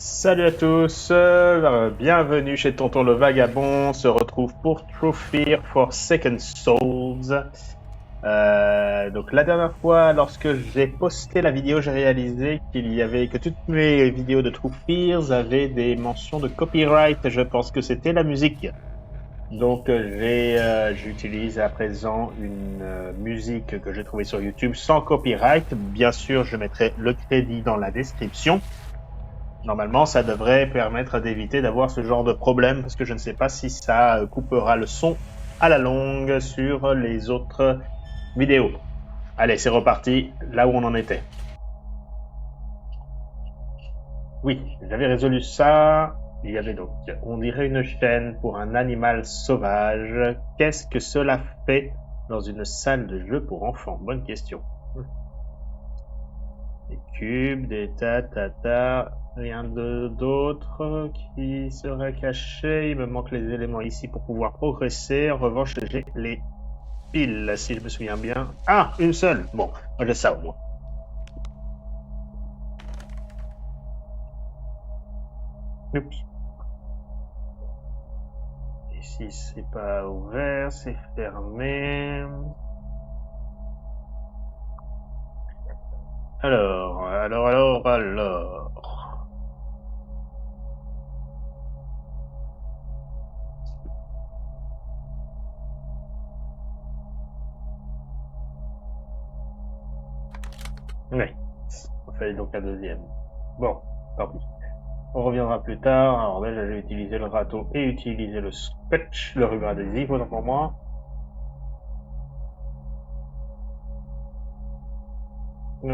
Salut à tous, bienvenue chez Tonton le Vagabond. On se retrouve pour True Fear for Second Souls. Donc la dernière fois, lorsque j'ai posté la vidéo, j'ai réalisé que toutes mes vidéos de True Fears avaient des mentions de copyright. Je pense que c'était la musique. Donc j'utilise à présent une musique que j'ai trouvée sur YouTube sans copyright. Bien sûr, je mettrai le crédit dans la description. Normalement, ça devrait permettre d'éviter d'avoir ce genre de problème parce que je ne sais pas si ça coupera le son à la longue sur les autres vidéos. Allez, c'est reparti, là où on en était. Oui, j'avais résolu ça. Il y avait donc, on dirait une chaîne pour un animal sauvage. Qu'est-ce que cela fait dans une salle de jeu pour enfants? Bonne question. Des cubes, des ta, rien d'autre qui serait caché. Il me manque les éléments ici pour pouvoir progresser. En revanche, j'ai les piles, si je me souviens bien. Ah, une seule. Bon, j'ai ça au moins. Oups. Ici, c'est pas ouvert, c'est fermé. Alors. Oui, on fait donc la deuxième. Bon, tant pis. On reviendra plus tard. Alors là, j'ai utilisé le râteau et utilisé le scotch, le ruban adhésif, autant pour moi. On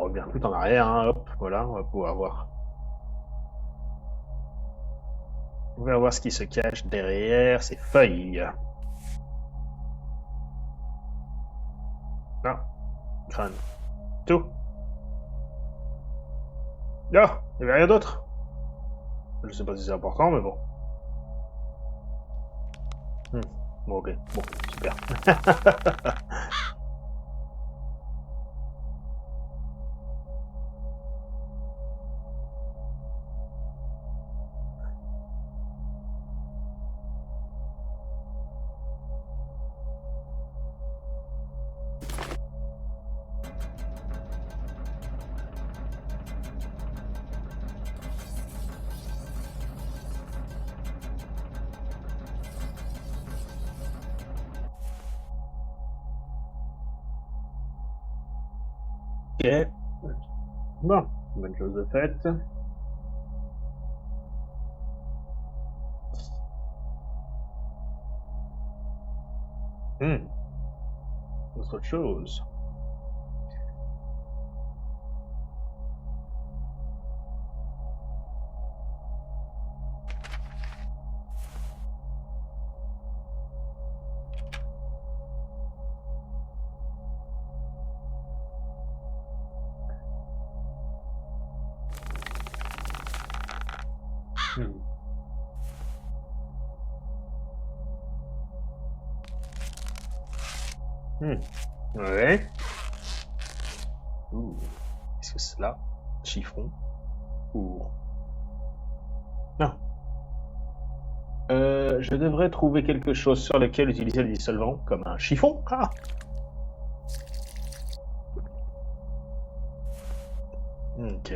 revient tout en arrière, hein, hop, voilà, on va pouvoir voir. On va voir ce qui se cache derrière ces feuilles. Non, crâne. Tout. Non, il n'y avait rien d'autre. Je sais pas si c'est important, mais bon. Bon, ok, bon, super. Ok. Bon, bonne chose de faite. Autre chose. Hmm. Ouais. Qu'est-ce que c'est là? Chiffon. Ou... Non. Je devrais trouver quelque chose sur lequel utiliser le dissolvant, comme un chiffon. Ah. Ok.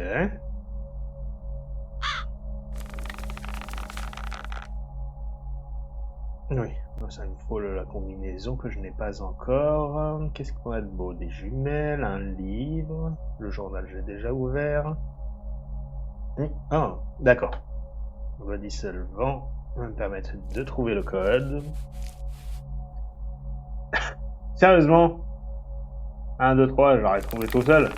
Oui, ça me faut la combinaison que je n'ai pas encore. Qu'est-ce qu'on a de beau? Des jumelles, un livre. Le journal, j'ai déjà ouvert. Ah, d'accord. Le dissolvant va me permettre de trouver le code. Sérieusement? 1, 2, 3, j'aurais trouvé tout seul.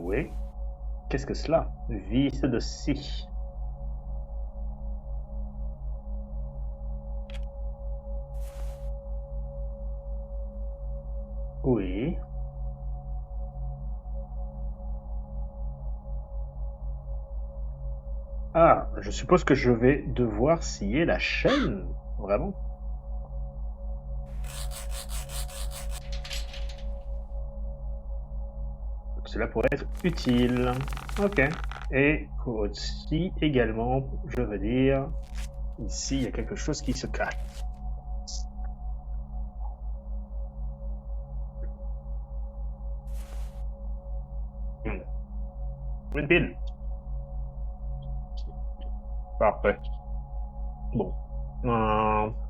Oui. Qu'est-ce que cela? Vis de scie. Oui. Ah, je suppose que je vais devoir scier la chaîne. Vraiment? cela pourrait être utile. Ok. Et aussi, également, je veux dire, ici, il y a quelque chose qui se cache. Une pile. Parfait. Bon.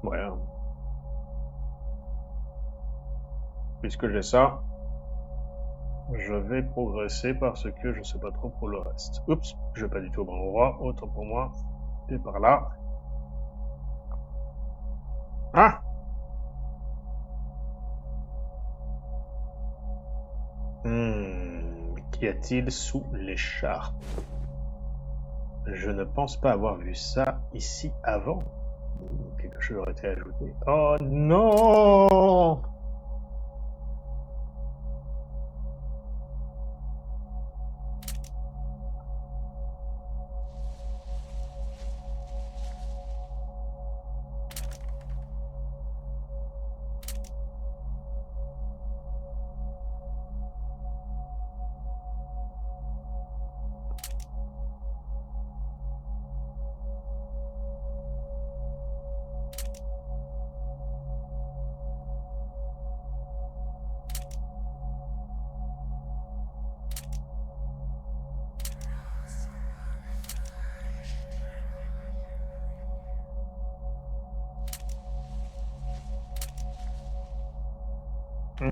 Ouais. Puisque j'ai ça, je vais progresser parce que je sais pas trop pour le reste. Oups, je vais pas du tout au bon endroit. Autant pour moi. Et par là. Ah! Qu'y a-t-il sous l'écharpe? Je ne pense pas avoir vu ça ici avant. Quelque chose aurait été ajouté. Oh non! Hmm.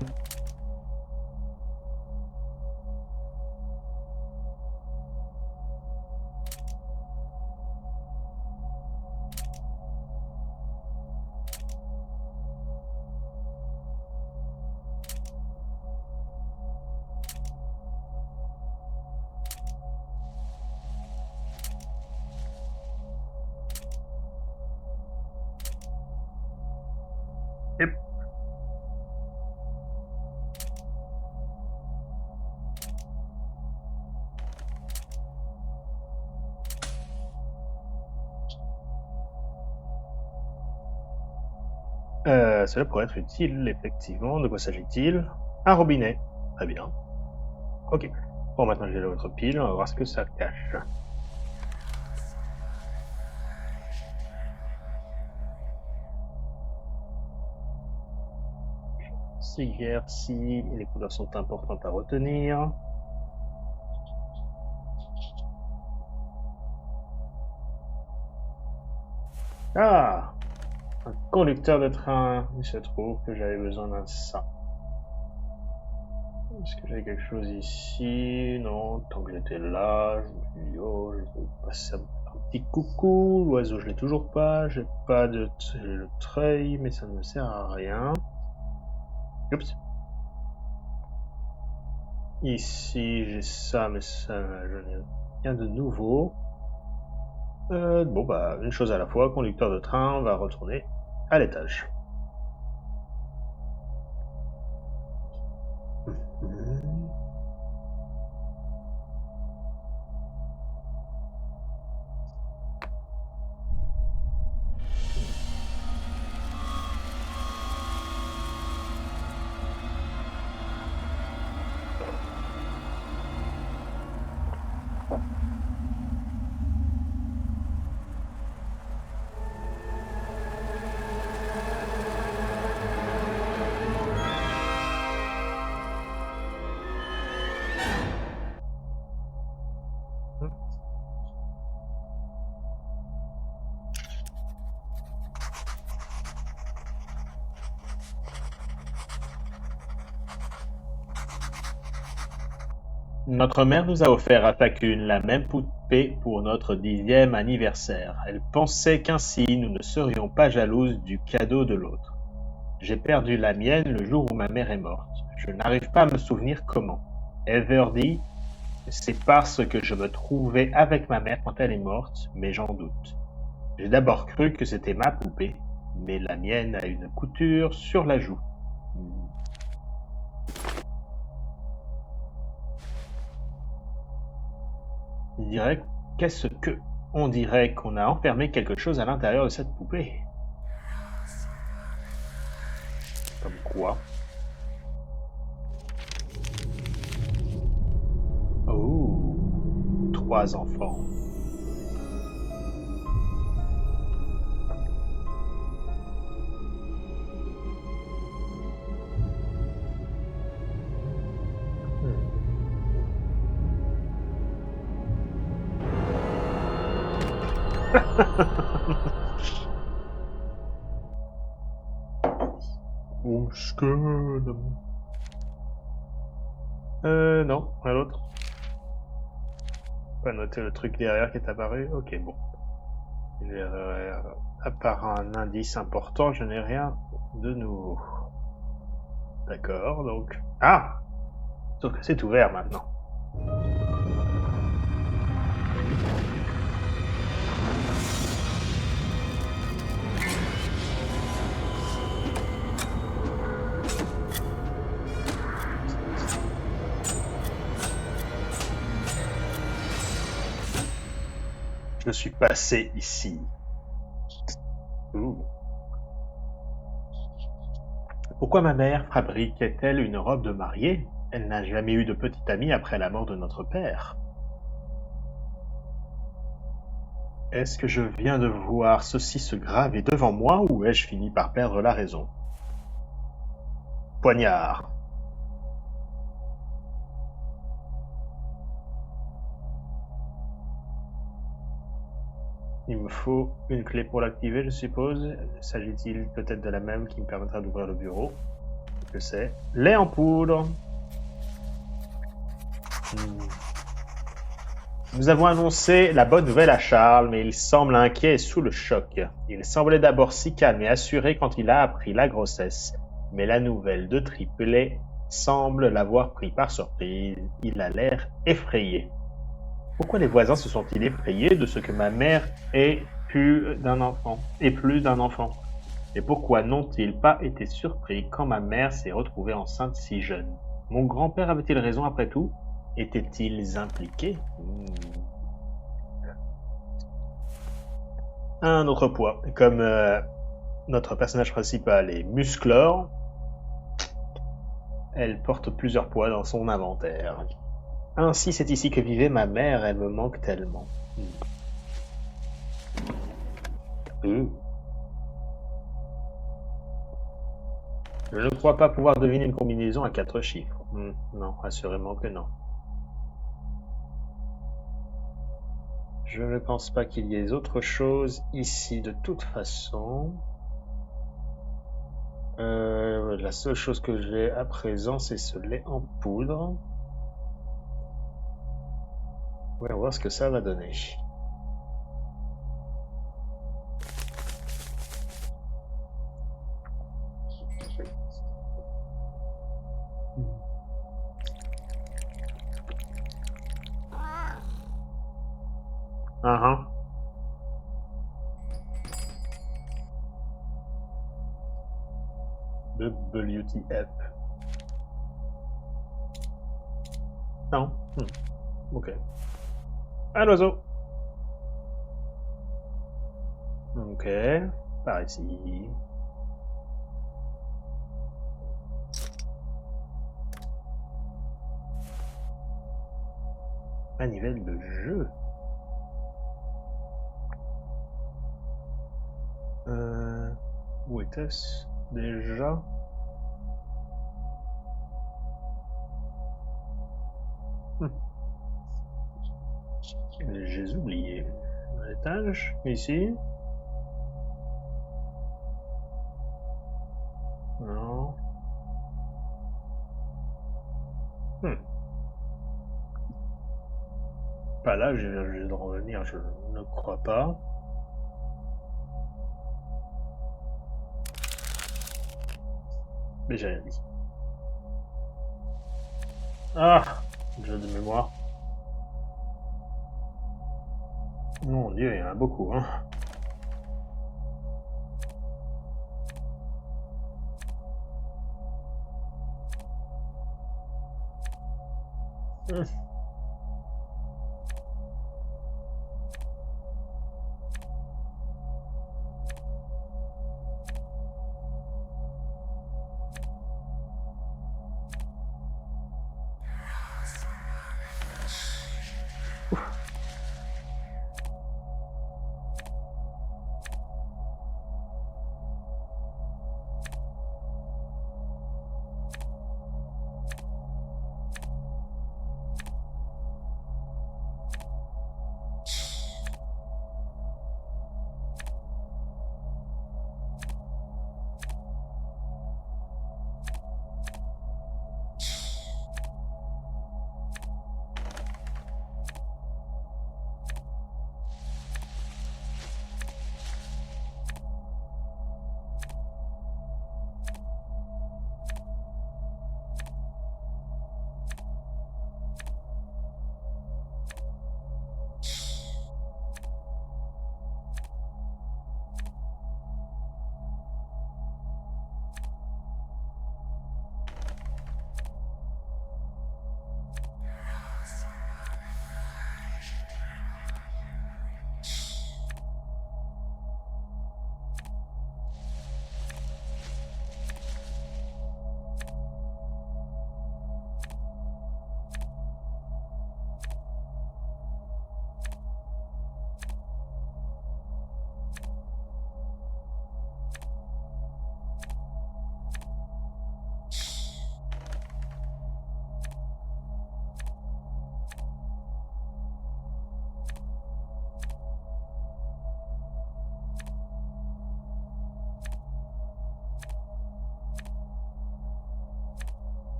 Yep. Cela pourrait être utile, effectivement. De quoi s'agit-il? Un robinet. Très bien. Ok. Bon, maintenant j'ai l'autre pile, on va voir ce que ça cache. Cigarettes, si les couleurs sont importantes à retenir. Ah! Un conducteur de train. Il se trouve que j'avais besoin d'un ça. Est-ce que j'ai quelque chose ici? Non, tant que j'étais là, je me suis dit, oh, je vais passer un petit coucou. L'oiseau, je l'ai toujours pas. J'ai pas de le treuil, mais ça ne me sert à rien. Oups. Ici, j'ai ça, mais ça, je n'ai rien de nouveau. Bon, bah, une chose à la fois. Conducteur de train, on va retourner à l'étage. Notre mère nous a offert à chacune la même poupée pour notre 10e anniversaire. Elle pensait qu'ainsi nous ne serions pas jalouses du cadeau de l'autre. J'ai perdu la mienne le jour où ma mère est morte. Je n'arrive pas à me souvenir comment. Ever dit, c'est parce que je me trouvais avec ma mère quand elle est morte, mais j'en doute. J'ai d'abord cru que c'était ma poupée, mais la mienne a une couture sur la joue. Qu'est-ce que? On dirait qu'on a enfermé quelque chose à l'intérieur de cette poupée. Comme quoi? 3 enfants. Non, à l'autre. Pas noter le truc derrière qui est apparu. Ok, bon. À part un indice important, je n'ai rien de nouveau. D'accord, donc... Ah! Sauf que c'est ouvert maintenant. Je suis passé ici. Ouh. Pourquoi ma mère fabriquait-elle une robe de mariée? Elle n'a jamais eu de petite amie après la mort de notre père. Est-ce que je viens de voir ceci se graver devant moi ou ai-je fini par perdre la raison? Poignard. Il me faut une clé pour l'activer, je suppose. S'agit-il peut-être de la même qui me permettra d'ouvrir le bureau? Que c'est lait en poudre. Nous avons annoncé la bonne nouvelle à Charles, mais il semble inquiet et sous le choc. Il semblait d'abord si calme et assuré quand il a appris la grossesse, mais la nouvelle de triplet semble l'avoir pris par surprise. Il a l'air effrayé. Pourquoi les voisins se sont-ils effrayés de ce que ma mère ait plus d'un enfant? Et pourquoi n'ont-ils pas été surpris quand ma mère s'est retrouvée enceinte si jeune? Mon grand-père avait-il raison après tout? Étaient-ils impliqués? Un autre poids. Comme notre personnage principal est musclore, elle porte plusieurs poids dans son inventaire. Ainsi, c'est ici que vivait ma mère, elle me manque tellement. Je ne crois pas pouvoir deviner une combinaison à 4 chiffres. Non, assurément que non. Je ne pense pas qu'il y ait autre chose ici de toute façon. La seule chose que j'ai à présent, c'est ce lait en poudre. On va voir ce que ça va donner. WTF. Non. Ok. Un oiseau. Ok. Par ici. Manivelle de jeu. Où était-ce déjà? J'ai oublié. L'étage, ici. Non. Pas là, je viens de revenir, je ne crois pas. Mais j'ai rien dit. Ah, jeu de mémoire. Mon Dieu, il y en a beaucoup, hein.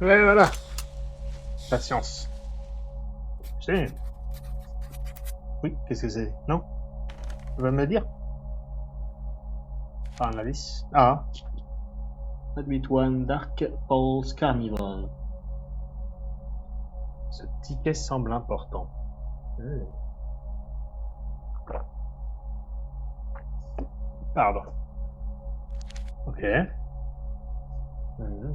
Ouais, voilà. Patience. C'est. Oui, qu'est-ce que c'est? Non? Tu vas me le dire? Par un indice. Ah. Admit One Dark Pulse Carnival. Ce ticket semble important. Hmm. Pardon. Ok. Hmm.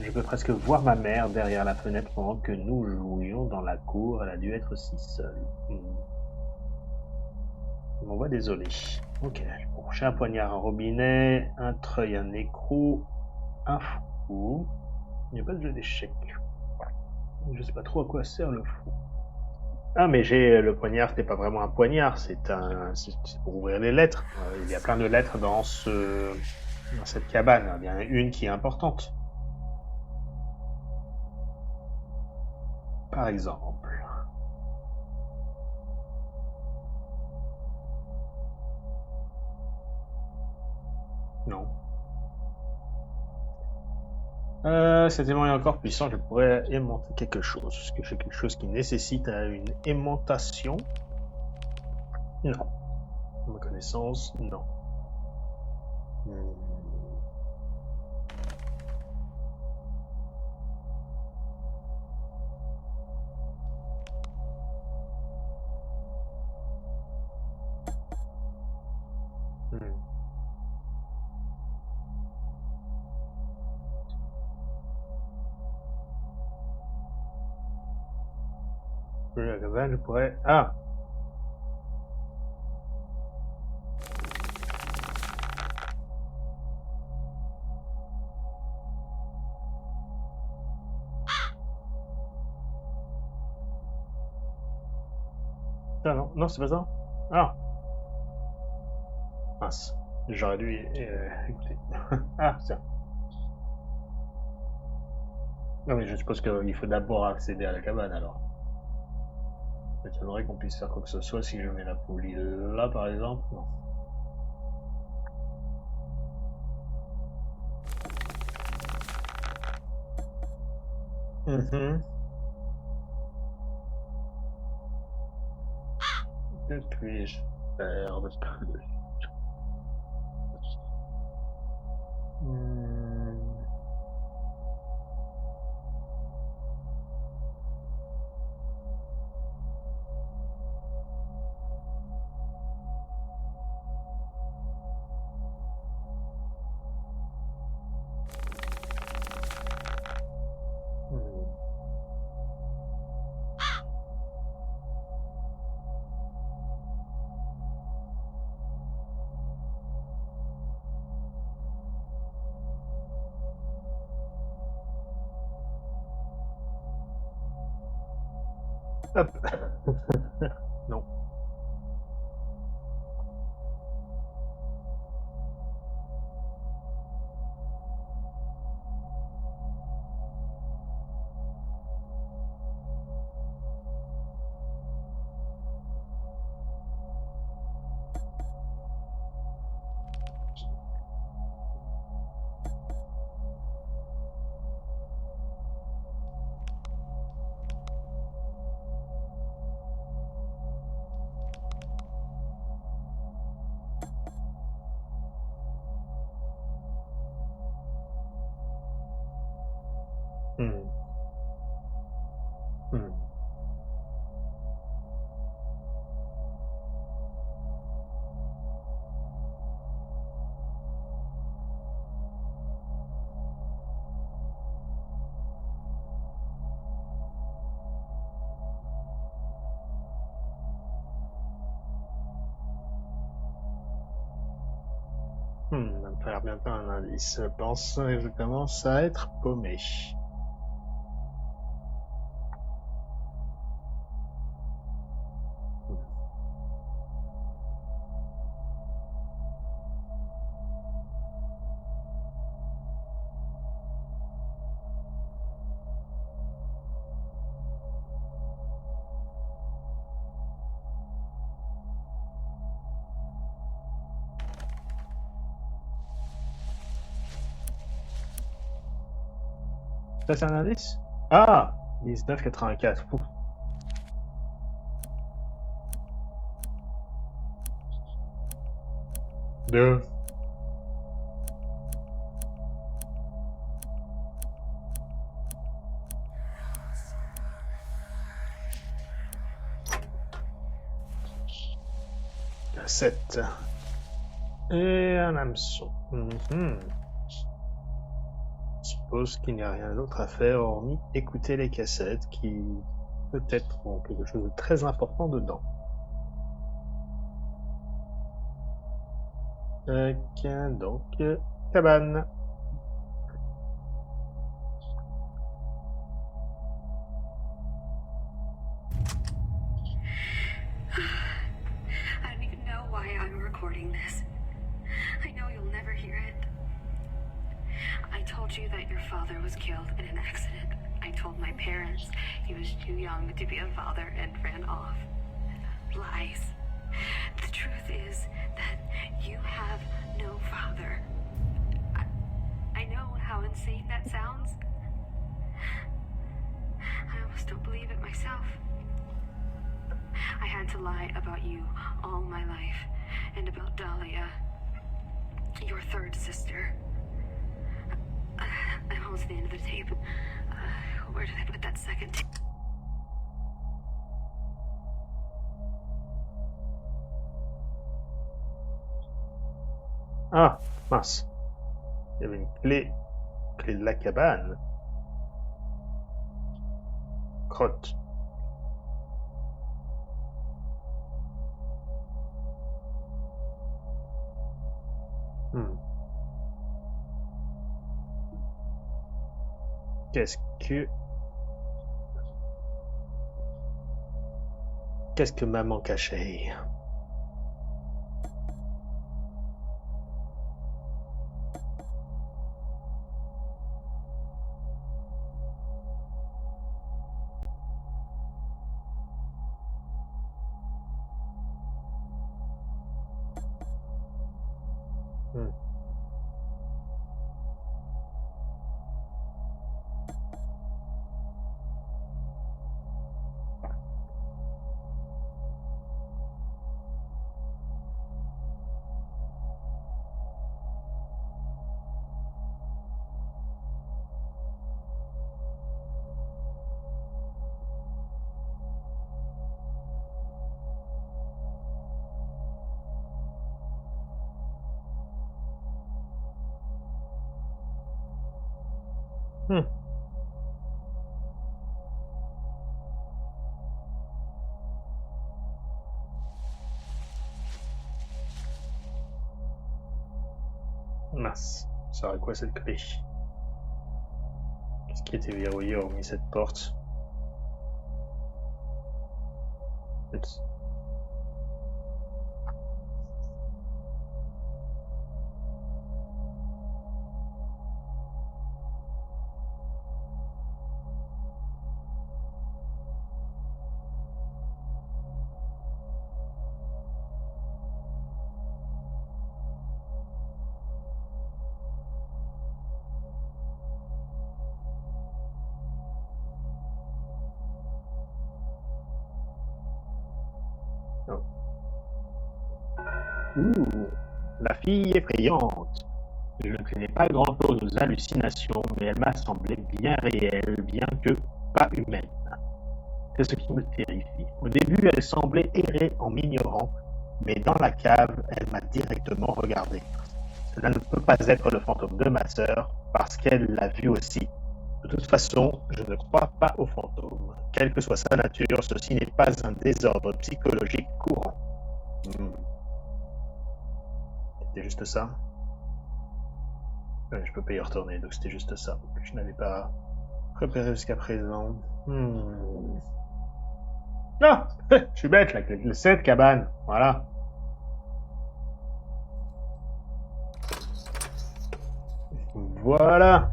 Je peux presque voir ma mère derrière la fenêtre pendant que nous jouions dans la cour. Elle a dû être si seule. Hmm. Je m'envoie désolé. Ok. Bon, j'ai un poignard, un robinet, un treuil, un écrou, un fou. Il n'y a pas de jeu d'échecs. Je sais pas trop à quoi sert le fou. Ah, mais j'ai le poignard, c'était pas vraiment un poignard, c'est pour ouvrir les lettres. Il y a plein de lettres dans cette cabane. Il y en a une qui est importante. Par exemple. Non. Cet aimant est encore puissant, je pourrais aimanter quelque chose. Est-ce que j'ai quelque chose qui nécessite une aimantation? Non. À ma connaissance, non. Hmm. Hmm. La cabane, je pourrais. Ah! Ça, non, non, c'est pas ça? Ah! Mince. J'aurais dû écouter. Ah, tiens. Non, mais je suppose qu'il faut d'abord accéder à la cabane alors. Ça m'étonnerait qu'on puisse faire quoi que ce soit si je mets la poulie là, par exemple. Non. Mhm. Que puis-je faire de plus? Hmm. Hmm. Hop. Non. Hmm. Hmm. Ça me faire bientôt un indice. Je pense que je commence à être paumé. Ça, c'est un indice? Ah! 1984. Ouf. Deux. Sept. Et un hameçon. Je suppose qu'il n'y a rien d'autre à faire hormis écouter les cassettes qui peut-être ont quelque chose de très important dedans. Donc, cabane. I don't even know why I'm recording this. I know you'll never hear it. I told you that your father was killed in an accident. I told my parents he was too young to be a father and ran off. Lies. The truth is that you have no father. I know how insane that sounds. I almost don't believe it myself. I had to lie about you all my life, and about Dahlia, your third sister. I'm almost at the end of the tape. Where did I put that second tape? Ah, mince. Il y avait une clé. Clé de la cabane. Crotte. Qu'est-ce que maman cachait? Mince, ça serait quoi cette clé? Qu'est-ce qui était verrouillé hormis cette porte? Oups. Non. Ouh, la fille effrayante. Je ne connais pas grand-chose aux hallucinations, mais elle m'a semblé bien réelle, bien que pas humaine. C'est ce qui me terrifie. Au début, elle semblait errer en m'ignorant, mais dans la cave, elle m'a directement regardé. Cela ne peut pas être le fantôme de ma sœur, parce qu'elle l'a vu aussi. De toute façon, je ne crois pas aux fantômes. Quelle que soit sa nature, ceci n'est pas un désordre psychologique courant. C'était juste ça. Je peux pas y retourner, donc c'était juste ça. Je n'avais pas repéré jusqu'à présent. Ah, je suis bête, la clé de cette cabane. Voilà. Voilà.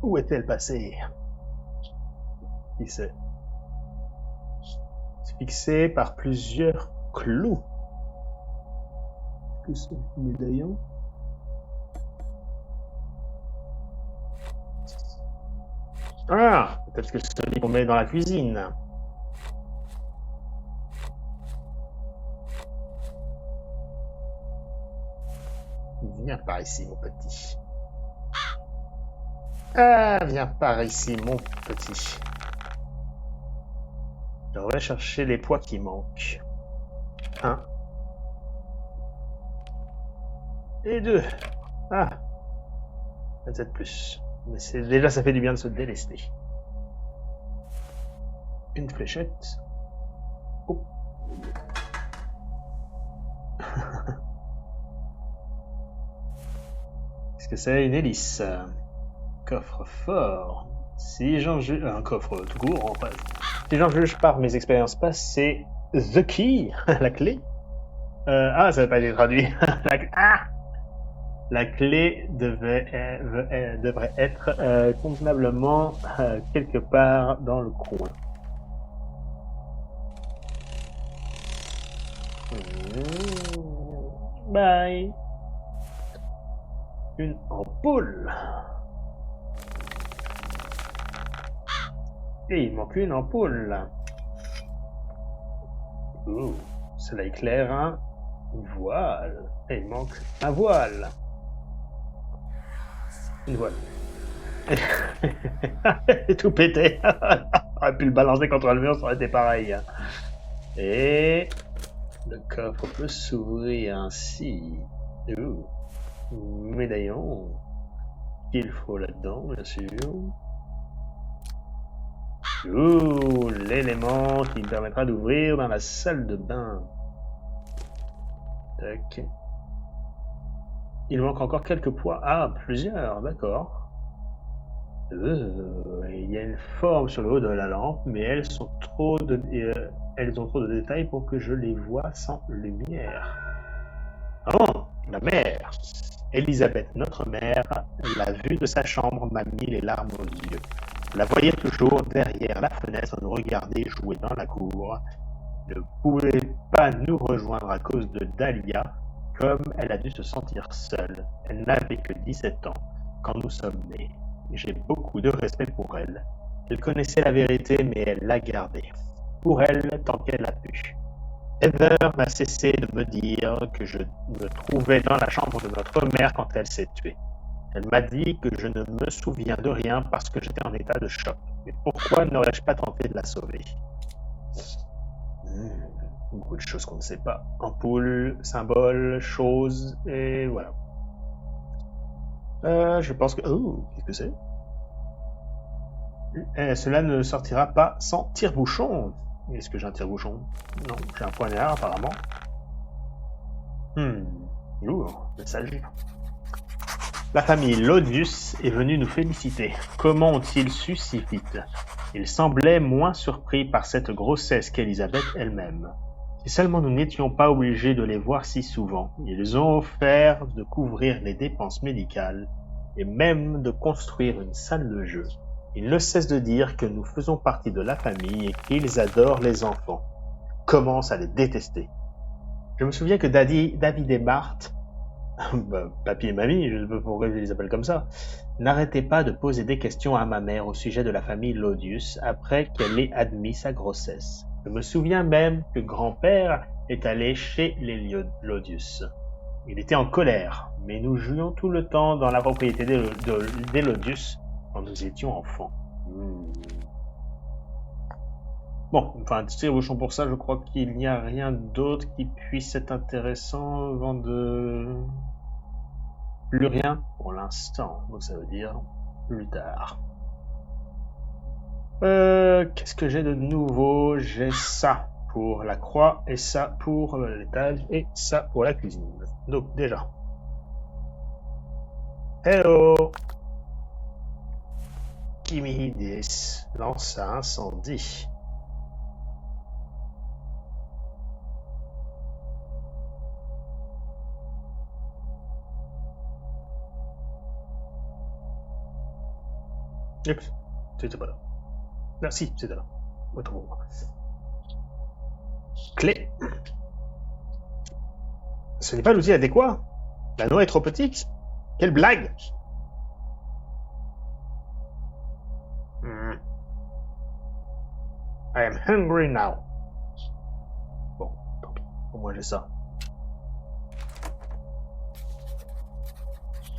Où est-elle passée? Qui sait? Fixée par plusieurs clous. Que c'est? Médaillon? Ah, peut-être que c'est celui qu'on met dans la cuisine. Viens par ici, mon petit. Ah, viens par ici, mon petit. Je vais chercher les poids qui manquent. 1 et 2. Ah, peut-être plus. Mais déjà, ça fait du bien de se délester. Une fléchette. Oh. Qu'est-ce que c'est? Une hélice. Coffre fort. Si j'en juge... Un coffre tout court, en fait. Si j'en juge par mes expériences passées, The Key, la clé. Ah, ça n'a pas été traduit. La clé devrait être convenablement quelque part dans le coin. Bye. Une ampoule. Et il manque une ampoule. Ouh, cela éclaire un voile. Et il manque un voile. Une voile. Tout pété. On aurait pu le balancer contre le mur, ça aurait été pareil. Et le coffre peut s'ouvrir ainsi. Ouh. Médaillon. Qu'il faut là-dedans, bien sûr. Ouh, l'élément qui me permettra d'ouvrir dans la salle de bain. Tac. Il manque encore quelques poids. Ah, plusieurs, d'accord. Il y a une forme sur le haut de la lampe, mais elles ont trop de détails pour que je les voie sans lumière. Oh, la mère! Elisabeth, notre mère, la vue de sa chambre m'a mis les larmes aux yeux. Je la voyais toujours derrière la fenêtre nous regarder jouer dans la cour. Elle ne pouvait pas nous rejoindre à cause de Dahlia, comme elle a dû se sentir seule. Elle n'avait que 17 ans quand nous sommes nés. J'ai beaucoup de respect pour elle. Elle connaissait la vérité, mais elle l'a gardée. Pour elle, tant qu'elle a pu. Heather n'a cessé de me dire que je me trouvais dans la chambre de notre mère quand elle s'est tuée. Elle m'a dit que je ne me souviens de rien parce que j'étais en état de choc. Mais pourquoi n'aurais-je pas tenté de la sauver? Beaucoup de choses qu'on ne sait pas. Ampoule, symbole, chose, et voilà. Je pense que... Oh, qu'est-ce que c'est? Cela ne sortira pas sans tire-bouchon. Est-ce que j'ai un tire-bouchon? Non, j'ai un poignard apparemment. Lourd, messager. La famille Lodius est venue nous féliciter. Comment ont-ils su si vite? Ils semblaient moins surpris par cette grossesse qu'Elisabeth elle-même. Si seulement nous n'étions pas obligés de les voir si souvent, ils ont offert de couvrir les dépenses médicales et même de construire une salle de jeu. Ils ne cessent de dire que nous faisons partie de la famille et qu'ils adorent les enfants. Commence à les détester. Je me souviens que David et Marthe, papy et mamie, je ne sais pas pourquoi je les appelle comme ça, n'arrêtaient pas de poser des questions à ma mère au sujet de la famille Lodius après qu'elle ait admis sa grossesse. Je me souviens même que grand-père est allé chez les Lodius. Il était en colère, mais nous jouions tout le temps dans la propriété des Lodius quand nous étions enfants. Bon, enfin, tire-bouchon pour ça, je crois qu'il n'y a rien d'autre qui puisse être intéressant avant de... Plus rien pour l'instant, donc ça veut dire plus tard. Qu'est-ce que j'ai de nouveau? J'ai ça pour la croix, et ça pour l'étage, et ça pour la cuisine. Donc déjà. Hello! Kimihidis lance un incendie. Oups, c'était pas là. Ah si, c'était là. Autant pour moi. Clé. Ce n'est pas l'outil adéquat. La noix est trop petite. Quelle blague. Hmm. I am hungry now. Bon, tant pis. Au moins j'ai ça.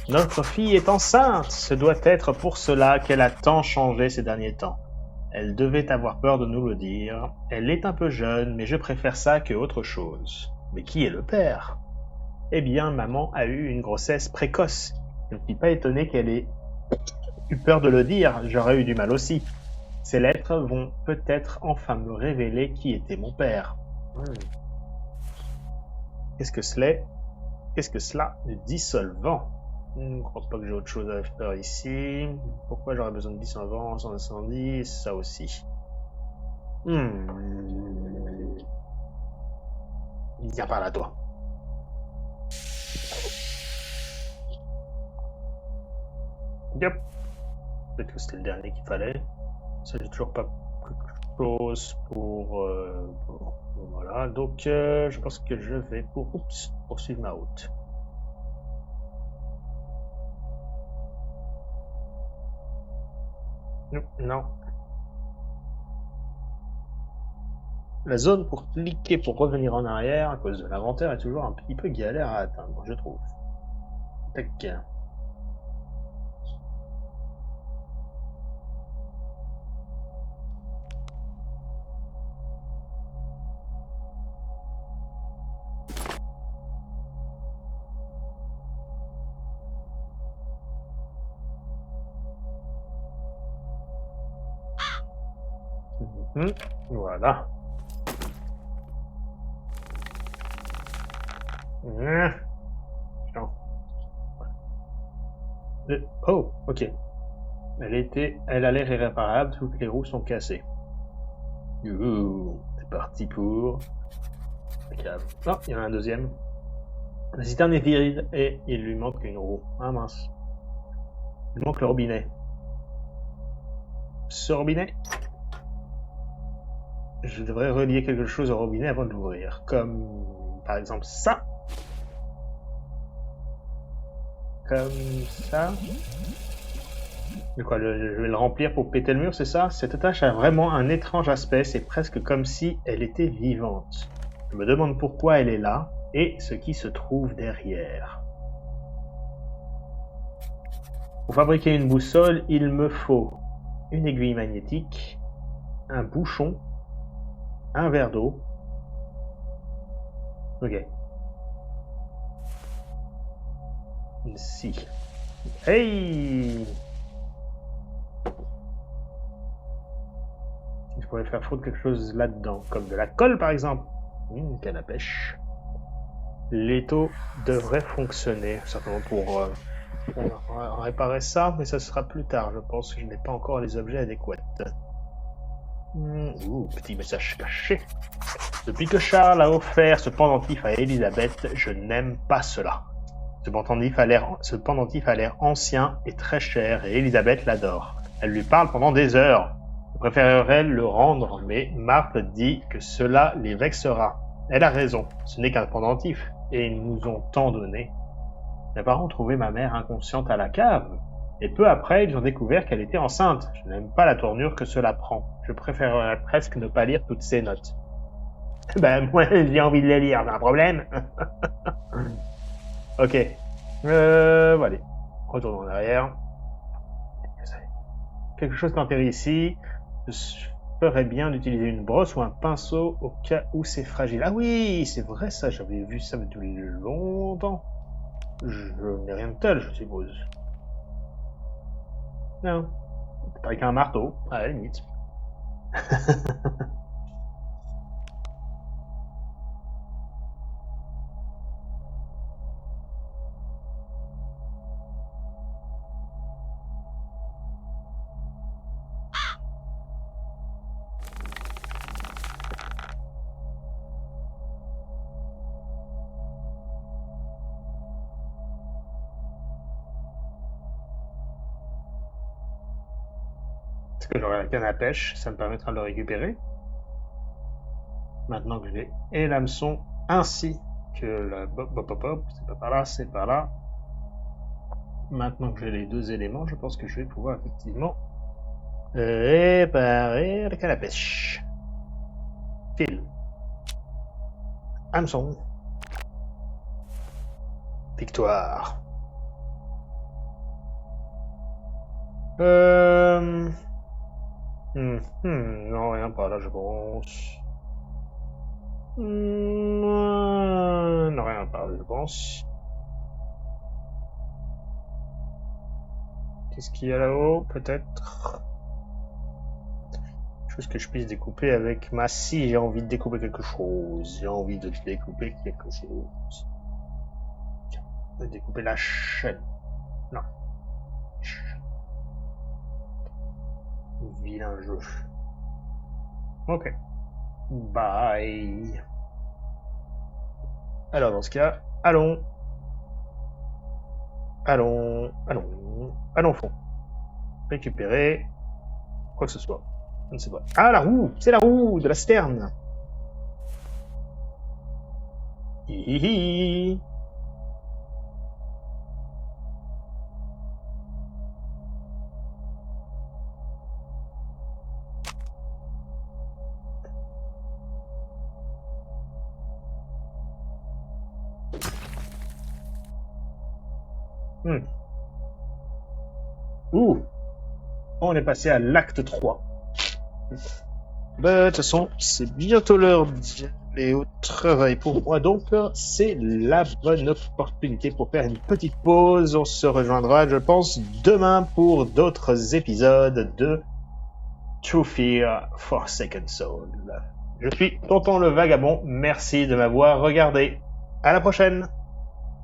Notre fille est enceinte. Ce doit être pour cela qu'elle a tant changé ces derniers temps. Elle devait avoir peur de nous le dire. Elle est un peu jeune, mais je préfère ça que autre chose. Mais qui est le père? Eh bien, maman a eu une grossesse précoce. Je ne suis pas étonné qu'elle ait eu peur de le dire. J'aurais eu du mal aussi. Ces lettres vont peut-être enfin me révéler qui était mon père. Qu'est-ce que cela? Qu'est-ce que cela? Du dissolvant. Je ne crois pas que j'ai autre chose à faire ici. Pourquoi j'aurais besoin de dissolvant sans incendie? Ça aussi. Viens par là, toi. Yep. Peut-être que c'était le dernier qu'il fallait. Ça, j'ai toujours pas quelque chose pour... voilà. Donc, je pense que je vais poursuivre ma route. Non. La zone pour cliquer pour revenir en arrière à cause de l'inventaire est toujours un petit peu galère à atteindre, je trouve. Tac. Voilà. Oh, ok. Elle a l'air irréparable, toutes les roues sont cassées. C'est parti pour... Non, il y en a un deuxième. La citerne est vide et il lui manque une roue. Ah mince. Il manque le robinet. Ce robinet, je devrais relier quelque chose au robinet avant de l'ouvrir. Comme par exemple ça. Comme ça. De quoi, je vais le remplir pour péter le mur, c'est ça? Cette attache a vraiment un étrange aspect, c'est presque comme si elle était vivante. Je me demande pourquoi elle est là et ce qui se trouve derrière. Pour fabriquer une boussole, il me faut une aiguille magnétique, un bouchon, un verre d'eau. Ok. Une scie. Hey! Je pourrais faire foutre quelque chose là-dedans, comme de la colle par exemple. Une canne à pêche. L'étau devrait fonctionner, simplement pour réparer ça, mais ça sera plus tard. Je pense que je n'ai pas encore les objets adéquats. Petit message caché. Depuis que Charles a offert ce pendentif à Elisabeth, je n'aime pas cela. Ce pendentif a l'air ancien et très cher, et Elisabeth l'adore. Elle lui parle pendant des heures. Je préférerais le rendre, mais Marthe dit que cela les vexera. Elle a raison, ce n'est qu'un pendentif, et ils nous ont tant donné. Mes parents ont trouvé ma mère inconsciente à la cave, et peu après, ils ont découvert qu'elle était enceinte. Je n'aime pas la tournure que cela prend. Je préférerais presque ne pas lire toutes ces notes. Ben, moi, j'ai envie de les lire, c'est un problème. Ok. Voilà. Retournons en arrière. Quelque chose d'enterré ici. Je ferais bien d'utiliser une brosse ou un pinceau au cas où c'est fragile. Ah oui, c'est vrai ça, j'avais vu ça depuis longtemps. Je n'ai rien de tel, je suppose. Non. Avec un marteau, à la limite. Parce que j'aurai la canne à pêche, ça me permettra de le récupérer. Maintenant que j'ai et l'hameçon ainsi que le c'est pas par là, c'est par là. Maintenant que j'ai les deux éléments, je pense que je vais pouvoir effectivement réparer la canne à pêche. Fil. Hameçon. Victoire. Non, rien par là, je pense. Non, rien par là, je pense. Qu'est-ce qu'il y a là-haut, peut-être? Chose que je puisse découper avec ma scie. J'ai envie de découper quelque chose. J'ai envie de découper quelque chose. Tiens, de découper la chaîne. Non. Vilain jeu. Ok. Bye. Alors dans ce cas, allons. Allons au fond. Récupérer quoi que ce soit. Je ne sais pas. Ah, la roue! C'est la roue de la citerne! Hihihi! Ouh! On est passé à l'acte 3. Bah, de toute façon, c'est bientôt l'heure d'aller au travail pour moi, donc c'est la bonne opportunité pour faire une petite pause. On se rejoindra, je pense, demain pour d'autres épisodes de True Fear Forsaken Soul. Je suis Tonton le Vagabond, merci de m'avoir regardé. À la prochaine!